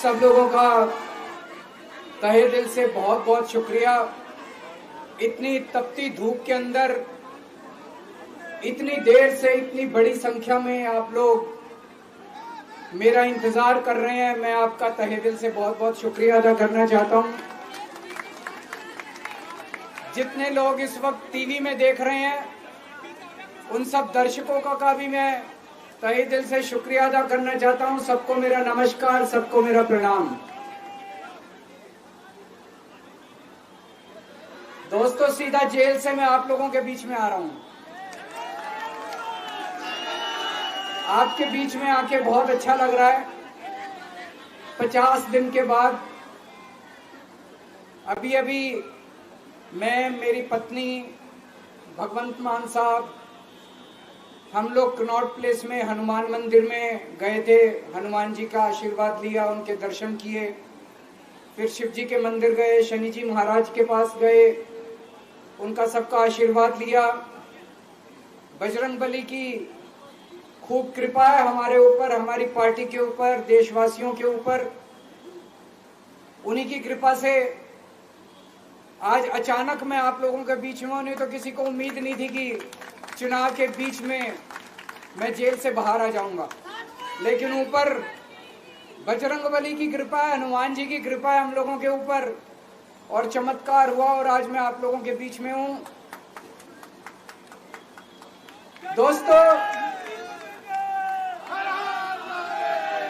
सब लोगों का तहे दिल से बहुत बहुत शुक्रिया। इतनी तपती धूप के अंदर इतनी देर से इतनी बड़ी संख्या में आप लोग मेरा इंतजार कर रहे हैं, मैं आपका तहे दिल से बहुत बहुत शुक्रिया अदा करना चाहता हूं। जितने लोग इस वक्त टीवी में देख रहे हैं उन सब दर्शकों का भी मैं तहे दिल से शुक्रिया अदा करना चाहता हूं। सबको मेरा नमस्कार, सबको मेरा प्रणाम। दोस्तों, सीधा जेल से मैं आप लोगों के बीच में आ रहा हूं। आपके बीच में आके बहुत अच्छा लग रहा है। 50 दिन के बाद अभी मैं, मेरी पत्नी भगवंत मान साहब, हम लोग कनॉट प्लेस में हनुमान मंदिर में गए थे। हनुमान जी का आशीर्वाद लिया, उनके दर्शन किए। फिर शिव जी के मंदिर गए, शनि जी महाराज के पास गए, उनका सबका आशीर्वाद लिया। बजरंग बली की खूब कृपा है हमारे ऊपर, हमारी पार्टी के ऊपर, देशवासियों के ऊपर। उन्हीं की कृपा से आज अचानक मैं आप लोगों के बीच में हूं। नहीं तो किसी को उम्मीद नहीं थी कि चुनाव के बीच में मैं जेल से बाहर आ जाऊंगा, लेकिन ऊपर बजरंग बली की कृपा है, हनुमान जी की कृपा है हम लोगों के ऊपर, और चमत्कार हुआ और आज मैं आप लोगों के बीच में हूं। दोस्तों,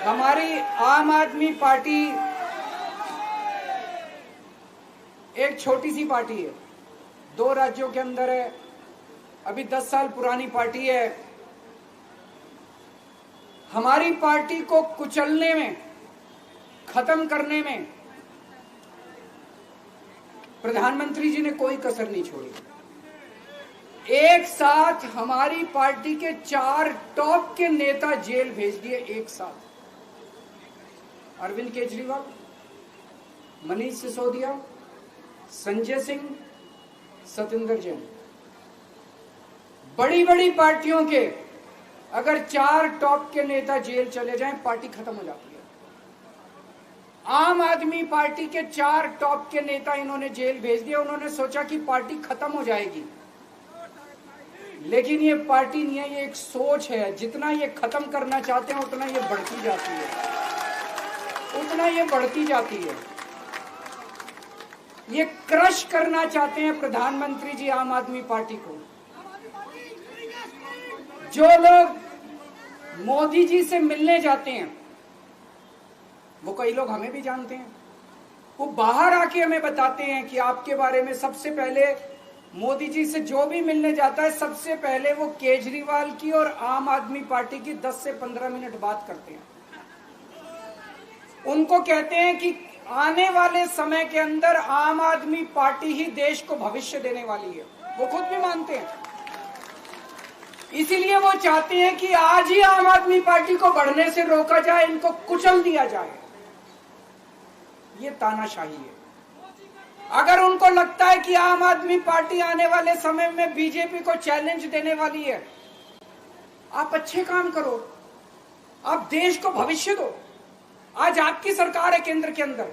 हमारी आम आदमी पार्टी एक छोटी सी पार्टी है, 2 राज्यों के अंदर है, अभी 10 साल पुरानी पार्टी है। हमारी पार्टी को कुचलने में, खत्म करने में प्रधानमंत्री जी ने कोई कसर नहीं छोड़ी। एक साथ हमारी पार्टी के 4 टॉप के नेता जेल भेज दिए एक साथ। अरविंद केजरीवाल, मनीष सिसोदिया, संजय सिंह, सतिंदर जैन। बड़ी बड़ी पार्टियों के अगर 4 टॉप के नेता जेल चले जाएं, पार्टी खत्म हो जाती है। आम आदमी पार्टी के 4 टॉप के नेता इन्होंने जेल भेज दिया। उन्होंने सोचा कि पार्टी खत्म हो जाएगी, लेकिन ये पार्टी नहीं है, ये एक सोच है। जितना ये खत्म करना चाहते हैं उतना ये बढ़ती जाती है, उतना ये बढ़ती जाती है। ये क्रश करना चाहते हैं प्रधानमंत्री जी आम आदमी पार्टी को। जो लोग मोदी जी से मिलने जाते हैं, वो कई लोग हमें भी जानते हैं, वो बाहर आके हमें बताते हैं कि आपके बारे में सबसे पहले मोदी जी से जो भी मिलने जाता है, सबसे पहले वो केजरीवाल की और आम आदमी पार्टी की 10 से 15 मिनट बात करते हैं। उनको कहते हैं कि आने वाले समय के अंदर आम आदमी पार्टी ही देश को भविष्य देने वाली है। वो खुद भी मानते हैं। इसीलिए वो चाहते हैं कि आज ही आम आदमी पार्टी को बढ़ने से रोका जाए, इनको कुचल दिया जाए। ये तानाशाही है। अगर उनको लगता है कि आम आदमी पार्टी आने वाले समय में बीजेपी को चैलेंज देने वाली है, आप अच्छे काम करो, आप देश को भविष्य दो। आज आपकी सरकार है केंद्र के अंदर,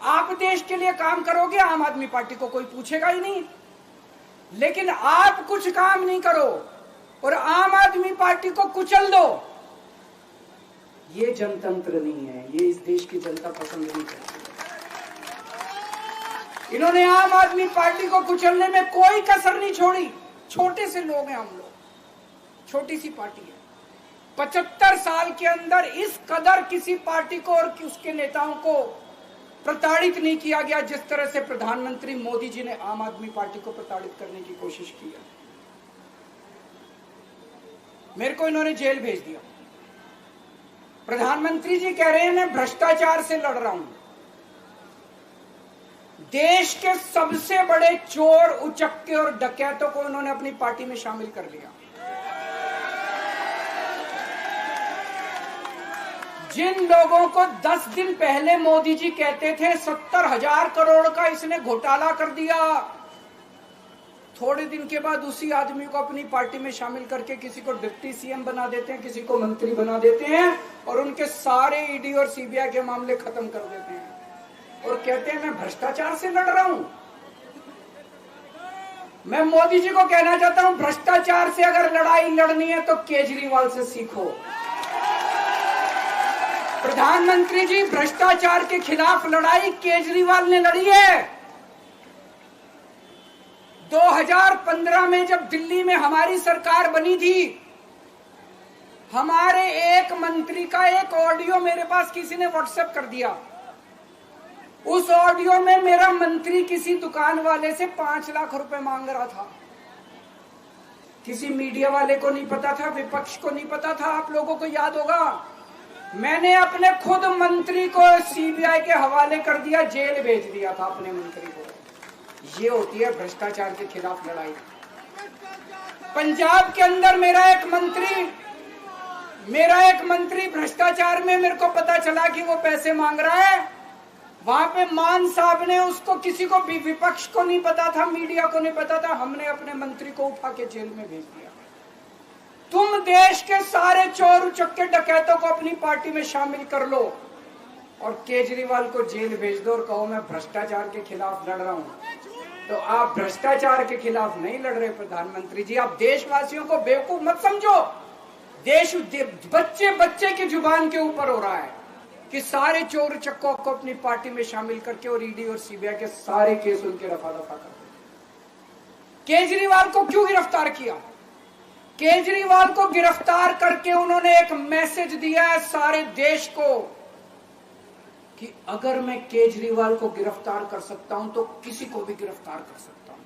आप देश के लिए काम करोगे, आम आदमी पार्टी को कोई पूछेगा ही नहीं। लेकिन आप कुछ काम नहीं करो और आम आदमी पार्टी को कुचल दो, ये जनतंत्र नहीं है, ये इस देश की जनता पसंद नहीं करती। इन्होंने आम आदमी पार्टी को कुचलने में कोई कसर नहीं छोड़ी। छोटे से लोग हैं हम लोग, छोटी सी पार्टी है। 75 साल के अंदर इस कदर किसी पार्टी को और उसके नेताओं को प्रताड़ित नहीं किया गया जिस तरह से प्रधानमंत्री मोदी जी ने आम आदमी पार्टी को प्रताड़ित करने की कोशिश की है। मेरे को इन्होंने जेल भेज दिया। प्रधानमंत्री जी कह रहे हैं मैं भ्रष्टाचार से लड़ रहा हूं। देश के सबसे बड़े चोर, उचक्के और डकैतों को उन्होंने अपनी पार्टी में शामिल कर लिया। जिन लोगों को 10 दिन पहले मोदी जी कहते थे 70,000 करोड़ का इसने घोटाला कर दिया, थोड़े दिन के बाद उसी आदमी को अपनी पार्टी में शामिल करके किसी को डिप्टी सीएम बना देते हैं, किसी को मंत्री बना देते हैं और उनके सारे ईडी और सीबीआई के मामले खत्म कर देते हैं और कहते हैं मैं भ्रष्टाचार से लड़ रहा हूं। मैं मोदी जी को कहना चाहता हूं, भ्रष्टाचार से अगर लड़ाई लड़नी है तो केजरीवाल से सीखो। प्रधानमंत्री जी, भ्रष्टाचार के खिलाफ लड़ाई केजरीवाल ने लड़ी है। 2015 में जब दिल्ली में हमारी सरकार बनी थी, हमारे एक मंत्री का एक ऑडियो मेरे पास किसी ने व्हाट्सएप कर दिया। उस ऑडियो में मेरा मंत्री किसी दुकान वाले से 5 लाख रुपए मांग रहा था। किसी मीडिया वाले को नहीं पता था, विपक्ष को नहीं पता था। आप लोगों को याद होगा, मैंने अपने खुद मंत्री को सीबीआई के हवाले कर दिया, जेल भेज दिया था अपने मंत्री को। ये होती है भ्रष्टाचार के खिलाफ लड़ाई। पंजाब के अंदर मेरा एक मंत्री भ्रष्टाचार में, मेरे को पता चला कि वो पैसे मांग रहा है। वहां पे मान साहब ने उसको, किसी को भी, विपक्ष को नहीं पता था, मीडिया को नहीं पता था, हमने अपने मंत्री को उठा के जेल में भेज दिया। तुम देश के सारे चोर उचक्के डकैतों को अपनी पार्टी में शामिल कर लो और केजरीवाल को जेल भेज दो और कहो मैं भ्रष्टाचार के खिलाफ लड़ रहा हूं। तो आप भ्रष्टाचार के खिलाफ नहीं लड़ रहे प्रधानमंत्री जी। आप देशवासियों को बेवकूफ मत समझो। देश बच्चे बच्चे की जुबान के ऊपर हो रहा है कि सारे चोर चक्कों को अपनी पार्टी में शामिल करके और ईडी और सीबीआई के सारे केस उनके रफा दफा कर। केजरीवाल को क्यों गिरफ्तार किया? केजरीवाल को गिरफ्तार करके उन्होंने एक मैसेज दिया है सारे देश को कि अगर मैं केजरीवाल को गिरफ्तार कर सकता हूं तो किसी को भी गिरफ्तार कर सकता हूं।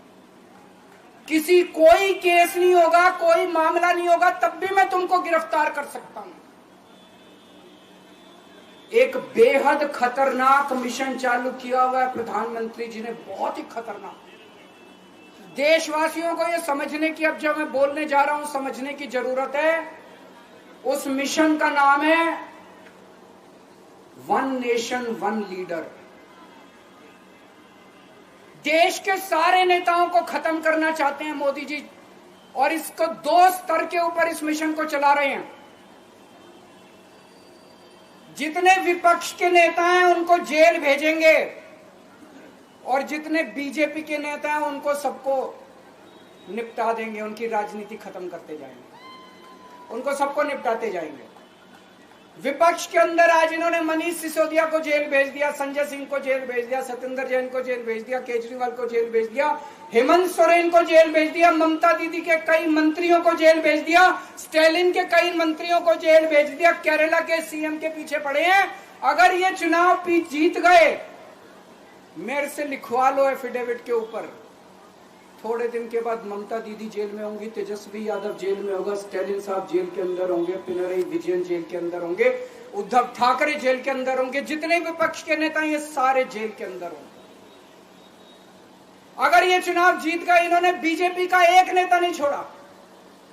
कोई केस नहीं होगा, कोई मामला नहीं होगा, तब भी मैं तुमको गिरफ्तार कर सकता हूं। एक बेहद खतरनाक मिशन चालू किया हुआ है प्रधानमंत्री जी ने, बहुत ही खतरनाक। देशवासियों को यह समझने की, अब जब मैं बोलने जा रहा हूं, समझने की जरूरत है। उस मिशन का नाम है वन नेशन वन लीडर। देश के सारे नेताओं को खत्म करना चाहते हैं मोदी जी और इसको 2 स्तर के ऊपर इस मिशन को चला रहे हैं। जितने विपक्ष के नेता हैं उनको जेल भेजेंगे और जितने बीजेपी के नेता हैं उनको सबको निपटा देंगे, उनकी राजनीति खत्म करते जाएंगे, उनको सबको निपटाते जाएंगे। विपक्ष के अंदर आज इन्होंने मनीष सिसोदिया को जेल भेज दिया, संजय सिंह को जेल भेज दिया, सत्येंद्र जैन को जेल भेज दिया, केजरीवाल को जेल भेज दिया, हेमंत सोरेन को जेल भेज दिया, ममता दीदी के कई मंत्रियों को जेल भेज दिया, स्टालिन के कई मंत्रियों को जेल भेज दिया, केरला के सीएम के पीछे पड़े हैं। अगर ये चुनाव जीत गए, मेरे से लिखवा लो एफिडेविट के ऊपर, थोड़े दिन के बाद ममता दीदी जेल में होंगी, तेजस्वी यादव जेल में होगा, स्टालिन साहब जेल के अंदर होंगे, पिनरई विजयन जेल के अंदर होंगे, उद्धव ठाकरे जेल के अंदर होंगे, जितने विपक्ष के नेता ये सारे जेल के अंदर होंगे। अगर ये चुनाव जीत गए, इन्होंने बीजेपी का एक नेता नहीं छोड़ा।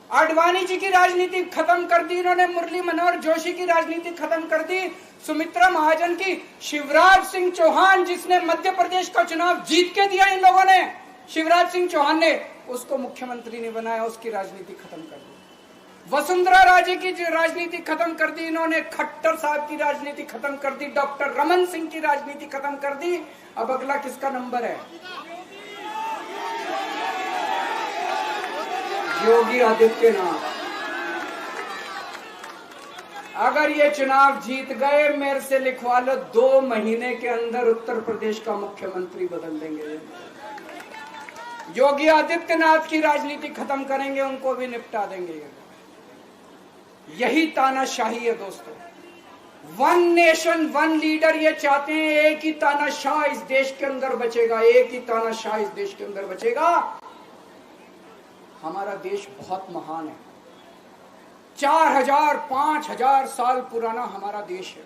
आडवाणी जी की राजनीति खत्म कर दी इन्होंने, मुरली मनोहर जोशी की राजनीति खत्म कर दी, सुमित्रा महाजन की, शिवराज सिंह चौहान जिसने मध्य प्रदेश का चुनाव जीत के दिया, इन लोगों ने, शिवराज सिंह चौहान ने उसको मुख्यमंत्री नहीं बनाया, उसकी राजनीति खत्म कर दी। वसुंधरा राजे की राजनीति खत्म कर दी इन्होंने, खट्टर साहब की राजनीति खत्म कर दी, डॉक्टर रमन सिंह की राजनीति खत्म कर दी। अब अगला किसका नंबर है? योगी आदित्यनाथ। अगर ये चुनाव जीत गए, मेरे से लिखवा लो, 2 महीने के अंदर उत्तर प्रदेश का मुख्यमंत्री बदल देंगे। योगी आदित्यनाथ की राजनीति खत्म करेंगे, उनको भी निपटा देंगे। यही तानाशाही है दोस्तों। वन नेशन वन लीडर ये चाहते हैं, एक ही तानाशाह इस देश के अंदर बचेगा, एक ही तानाशाह इस देश के अंदर बचेगा। हमारा देश बहुत महान है, 4000 5000 साल पुराना हमारा देश है।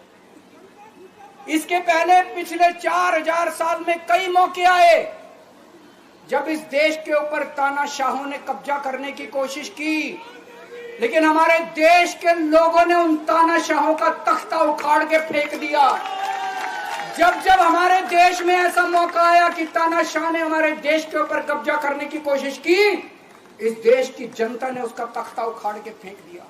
इसके पहले पिछले 4000 साल में कई मौके आए जब इस देश के ऊपर तानाशाहों ने कब्जा करने की कोशिश की, लेकिन हमारे देश के लोगों ने उन तानाशाहों का तख्ता उखाड़ के फेंक दिया। जब जब हमारे देश में ऐसा मौका आया कि तानाशाह ने हमारे देश के ऊपर कब्जा करने की कोशिश की, इस देश की जनता ने उसका तख्ता उखाड़ के फेंक दिया।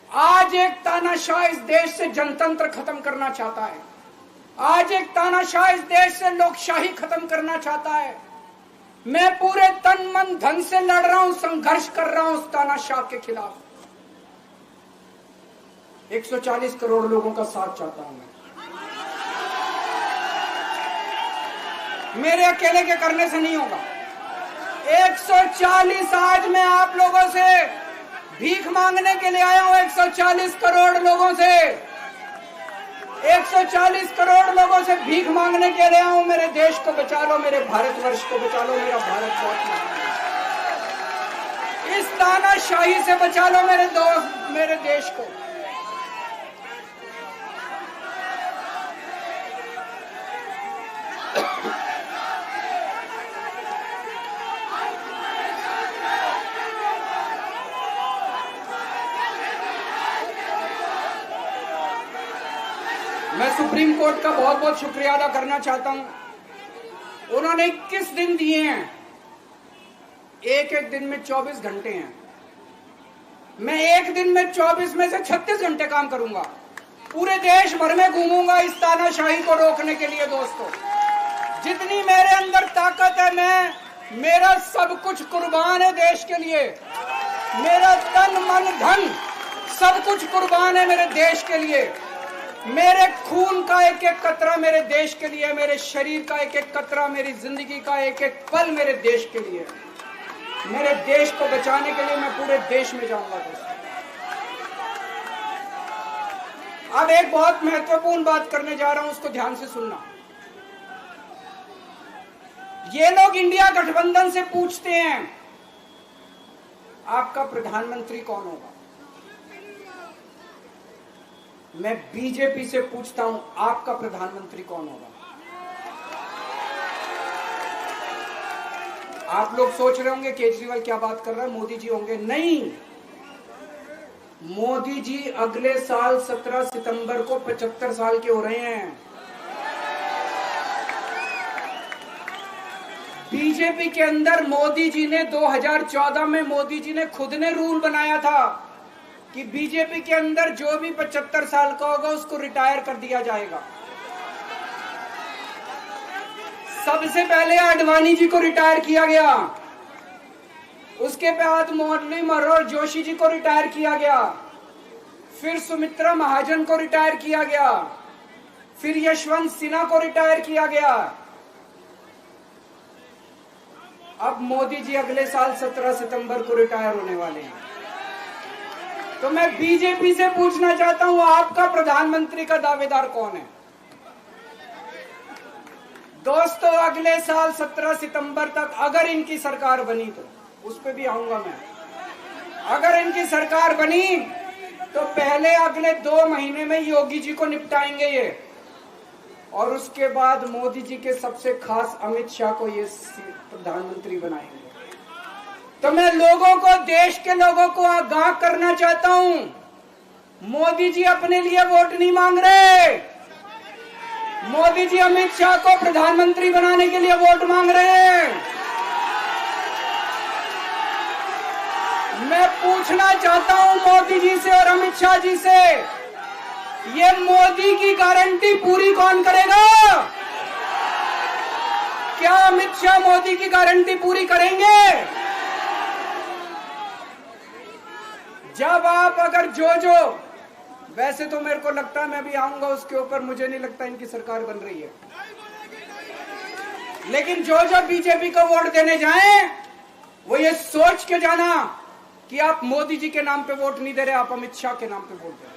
आज एक तानाशाह इस देश से जनतंत्र खत्म करना चाहता है। आज एक तानाशाह इस देश से लोकशाही खत्म करना चाहता है। मैं पूरे तन मन धन से लड़ रहा हूं, संघर्ष कर रहा हूं उस तानाशाह के खिलाफ। 140 करोड़ लोगों का साथ चाहता हूं मैं। मेरे अकेले के करने से नहीं होगा। 140 आज मैं आप लोगों से भीख मांगने के लिए आया हूं। 140 करोड़ लोगों से 140 करोड़ लोगों से भीख मांगने के लिए आया हूं। मेरे देश को बचा लो, मेरे भारतवर्ष को बचा लो, मेरा भारत बहुत इस तानाशाही से बचा लो मेरे दोस्त, मेरे देश को। मैं सुप्रीम कोर्ट का बहुत बहुत शुक्रिया अदा करना चाहता हूं। उन्होंने 21 दिन दिए हैं, एक एक दिन में 24 घंटे हैं। मैं एक दिन में 24 में से 36 घंटे काम करूंगा। पूरे देश भर में घूमूंगा इस तानाशाही को रोकने के लिए। दोस्तों, जितनी मेरे अंदर ताकत है, मेरा सब कुछ कुर्बान है देश के लिए। मेरा तन मन धन सब कुछ कुर्बान है मेरे देश के लिए। मेरे खून का एक एक कतरा मेरे देश के लिए, मेरे शरीर का एक एक कतरा, मेरी जिंदगी का एक एक पल मेरे देश के लिए। मेरे देश को बचाने के लिए मैं पूरे देश में जाऊंगा दोस्तों। अब एक बहुत महत्वपूर्ण बात करने जा रहा हूं, उसको ध्यान से सुनना। ये लोग इंडिया गठबंधन से पूछते हैं आपका प्रधानमंत्री कौन होगा। मैं बीजेपी से पूछता हूं आपका प्रधानमंत्री कौन होगा। आप लोग सोच रहे होंगे केजरीवाल क्या बात कर रहा है, मोदी जी होंगे। नहीं, मोदी जी अगले साल 17 सितंबर को 75 साल के हो रहे हैं। बीजेपी के अंदर मोदी जी ने 2014 में मोदी जी ने खुद ने रूल बनाया था कि बीजेपी के अंदर जो भी 75 साल का होगा उसको रिटायर कर दिया जाएगा। सबसे पहले आडवाणी जी को रिटायर किया गया, उसके बाद मुरली मनोहर जोशी जी को रिटायर किया गया, फिर सुमित्रा महाजन को रिटायर किया गया, फिर यशवंत सिन्हा को रिटायर किया गया। अब मोदी जी अगले साल 17 सितंबर को रिटायर होने वाले हैं। तो मैं बीजेपी से पूछना चाहता हूं आपका प्रधानमंत्री का दावेदार कौन है। दोस्तों, अगले साल 17 सितंबर तक अगर इनकी सरकार बनी, तो उस पर भी आऊंगा मैं। अगर इनकी सरकार बनी तो पहले अगले 2 महीने में योगी जी को निपटाएंगे ये, और उसके बाद मोदी जी के सबसे खास अमित शाह को ये प्रधानमंत्री बनाएंगे। तो मैं लोगों को, देश के लोगों को आगाह करना चाहता हूं, मोदी जी अपने लिए वोट नहीं मांग रहे। मोदी जी अमित शाह को प्रधानमंत्री बनाने के लिए वोट मांग रहे हैं। मैं पूछना चाहता हूं मोदी जी से और अमित शाह जी से, ये मोदी की गारंटी पूरी कौन करेगा? क्या अमित शाह मोदी की गारंटी पूरी करेंगे? जब आप अगर जो वैसे तो मेरे को लगता है मैं भी आऊंगा उसके ऊपर, मुझे नहीं लगता इनकी सरकार बन रही है, लेकिन जो बीजेपी को वोट देने जाएं वो ये सोच के जाना कि आप मोदी जी के नाम पे वोट नहीं दे रहे, आप अमित शाह के नाम पे वोट दे रहे।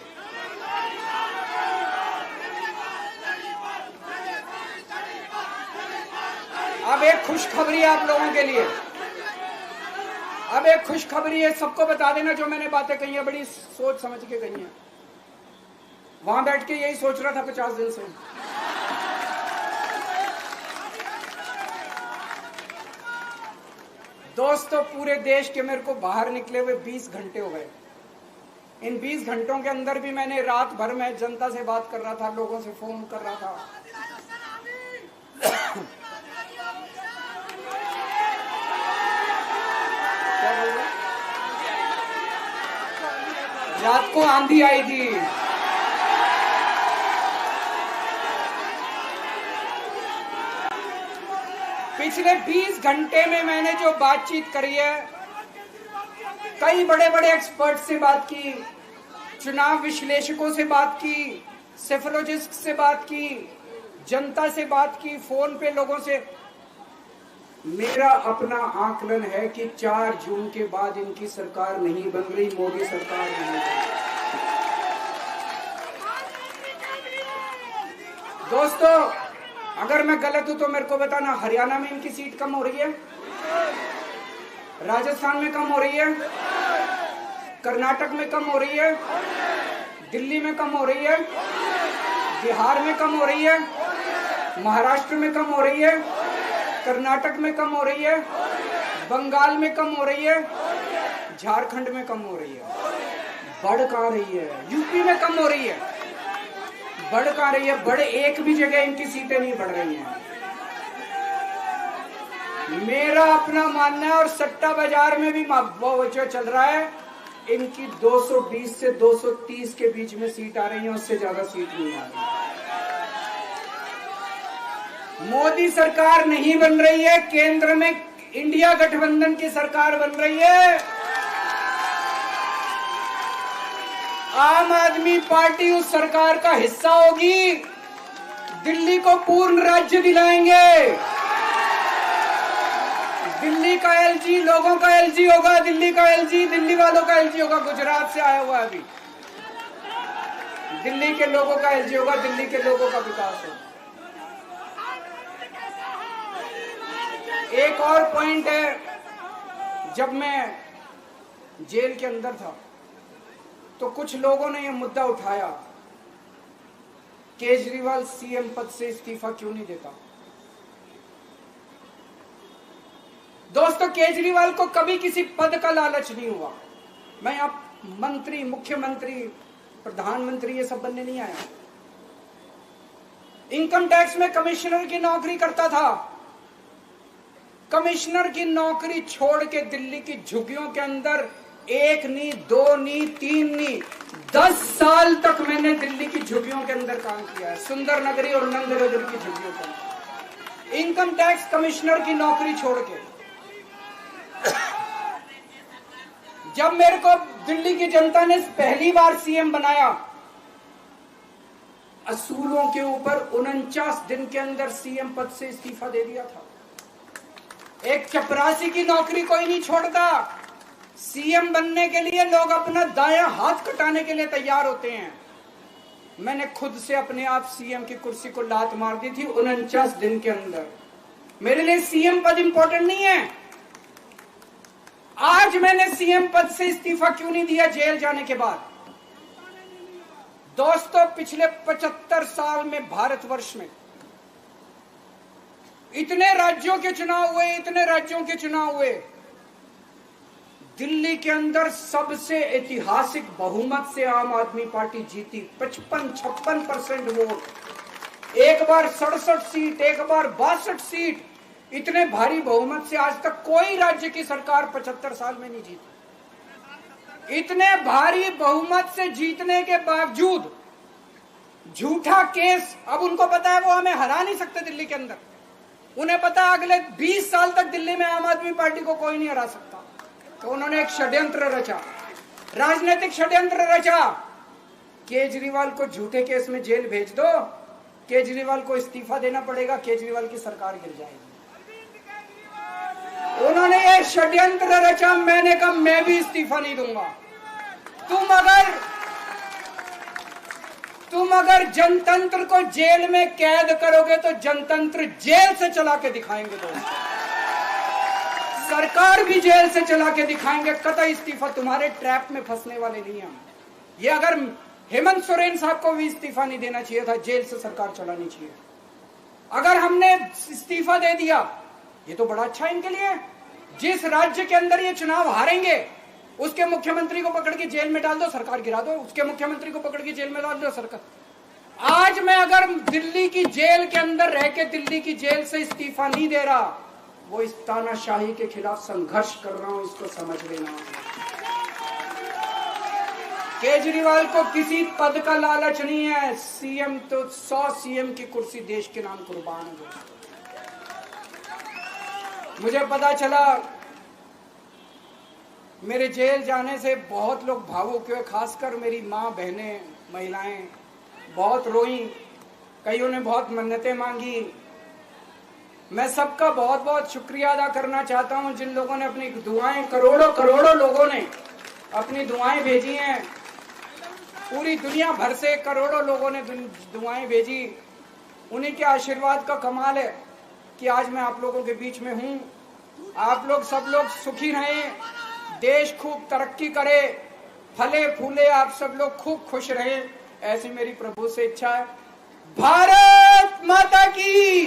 अब एक खुशखबरी आप लोगों के लिए, अब एक खुशखबरी है, सबको बता देना जो मैंने बातें कही है बड़ी सोच समझ के कही है। वहां बैठ के यही सोच रहा था 50 दिन से। दोस्तों, पूरे देश के मेरे को बाहर निकले हुए 20 घंटे हो गए। इन 20 घंटों के अंदर भी मैंने रात भर में जनता से बात कर रहा था, लोगों से फोन कर रहा था। रात को आंधी आई थी, पिछले 20 घंटे में मैंने जो बातचीत करी है, कई बड़े बड़े एक्सपर्ट से बात की, चुनाव विश्लेषकों से बात की, सेफोलॉजिस्ट से बात की, जनता से बात की, फोन पे लोगों से। मेरा अपना आकलन है कि 4 जून के बाद इनकी सरकार नहीं बन रही, मोदी सरकार नहीं बन रही। दोस्तों, अगर मैं गलत हूं तो मेरे को बताना, हरियाणा में इनकी सीट कम हो रही है, राजस्थान में कम हो रही है, कर्नाटक में कम हो रही है, दिल्ली में कम हो रही है, बिहार में कम हो रही है, महाराष्ट्र में कम हो रही है, कर्नाटक में कम हो रही है, बंगाल में कम हो रही है, झारखंड में कम हो रही है। बढ़ कहां रही है? यूपी में कम हो रही है, बढ़ कहां रही है? बड़े एक भी जगह इनकी सीटें नहीं बढ़ रही हैं। मेरा अपना मानना है, और सट्टा बाजार में भी जो चल रहा है, इनकी 220 से 230 के बीच में सीट आ रही है, उससे ज्यादा सीट नहीं आ रही। मोदी सरकार नहीं बन रही है, केंद्र में इंडिया गठबंधन की सरकार बन रही है। आम आदमी पार्टी उस सरकार का हिस्सा होगी, दिल्ली को पूर्ण राज्य दिलाएंगे। दिल्ली का एलजी लोगों का एलजी होगा, दिल्ली का एलजी दिल्ली वालों का एलजी होगा। गुजरात से आया हुआ है अभी, दिल्ली के लोगों का एलजी होगा, दिल्ली के लोगों का विकास होगा। एक और पॉइंट है, जब मैं जेल के अंदर था तो कुछ लोगों ने यह मुद्दा उठाया, केजरीवाल सीएम पद से इस्तीफा क्यों नहीं देता। दोस्तों, केजरीवाल को कभी किसी पद का लालच नहीं हुआ। मैं आप मंत्री, मुख्यमंत्री, प्रधानमंत्री ये सब बनने नहीं आया। इनकम टैक्स में कमिश्नर की नौकरी करता था। कमिश्नर की नौकरी छोड़ के दिल्ली की झुग्गियों के अंदर 1 नहीं, 2 नहीं, 3 नहीं, 10 साल तक मैंने दिल्ली की झुग्गियों के अंदर काम किया है, सुंदर नगरी और नंदनगर की झुग्गियों के अंदर। इनकम टैक्स कमिश्नर की नौकरी छोड़ के जब मेरे को दिल्ली की जनता ने पहली बार सीएम बनाया, असूलों के ऊपर 49 दिन के अंदर सीएम पद से इस्तीफा दे दिया था। एक चपरासी की नौकरी कोई नहीं छोड़ता। सीएम बनने के लिए लोग अपना दायां हाथ कटाने के लिए तैयार होते हैं। मैंने खुद से अपने आप सीएम की कुर्सी को लात मार दी थी 49 दिन के अंदर। मेरे लिए सीएम पद इंपॉर्टेंट नहीं है। आज मैंने सीएम पद से इस्तीफा क्यों नहीं दिया जेल जाने के बाद? दोस्तों, पिछले 75 साल में भारतवर्ष में इतने राज्यों के चुनाव हुए, इतने राज्यों के चुनाव हुए, दिल्ली के अंदर सबसे ऐतिहासिक बहुमत से आम आदमी पार्टी जीती। 55-56% वोट, एक बार 67 सीट, एक बार 62 सीट। इतने भारी बहुमत से आज तक कोई राज्य की सरकार 75 साल में नहीं जीती। इतने भारी बहुमत से जीतने के बावजूद झूठा केस, अब उनको पता है वो हमें हरा नहीं सकते दिल्ली के अंदर। उन्हें पता है अगले 20 साल तक दिल्ली में आम आदमी पार्टी को कोई नहीं हरा सकता। तो उन्होंने एक षड्यंत्र रचा, राजनीतिक षड्यंत्र रचा। केजरीवाल को झूठे केस में जेल भेज दो, केजरीवाल को इस्तीफा देना पड़ेगा, केजरीवाल की सरकार गिर जाएगी। उन्होंने ये षड्यंत्र रचा। मैंने कहा मैं भी इस्तीफा नहीं दूंगा। तुम अगर जनतंत्र को जेल में कैद करोगे तो जनतंत्र जेल से चला के दिखाएंगे। दोस्तों, सरकार भी जेल से चला के दिखाएंगे। कतई इस्तीफा, तुम्हारे ट्रैप में फंसने वाले नहीं हम। ये अगर हेमंत सोरेन साहब को भी इस्तीफा नहीं देना चाहिए था, जेल से सरकार चलानी चाहिए। अगर हमने इस्तीफा दे दिया, ये तो बड़ा अच्छा इनके लिए। जिस राज्य के अंदर ये चुनाव हारेंगे, उसके मुख्यमंत्री को पकड़ के जेल में डाल दो, सरकार गिरा दो। उसके मुख्यमंत्री को पकड़ के जेल में डाल दो, सरकार। आज मैं अगर दिल्ली की जेल के अंदर रह के दिल्ली की जेल से इस्तीफा नहीं दे रहा, वो इस तानाशाही के खिलाफ संघर्ष कर रहा हूं, इसको समझ लेना। केजरीवाल को किसी पद का लालच नहीं है। सीएम तो 100 सीएम की कुर्सी देश के नाम कुर्बान है। मुझे पता चला मेरे जेल जाने से बहुत लोग भावुक हुए, खासकर मेरी माँ, बहनें, महिलाएं बहुत रोई, कईयों ने बहुत मन्नतें मांगी। मैं सबका बहुत बहुत शुक्रिया अदा करना चाहता हूं, जिन लोगों ने अपनी दुआएं, करोड़ों लोगों ने अपनी दुआएं भेजी हैं। पूरी दुनिया भर से करोड़ों लोगों ने दुआएं भेजी। उन्हीं के आशीर्वाद का कमाल है कि आज मैं आप लोगों के बीच में हूं। आप लोग सब लोग सुखी रहें, देश खूब तरक्की करे, फले फूले, आप सब लोग खूब खुश रहें, ऐसी मेरी प्रभु से इच्छा है। भारत माता की।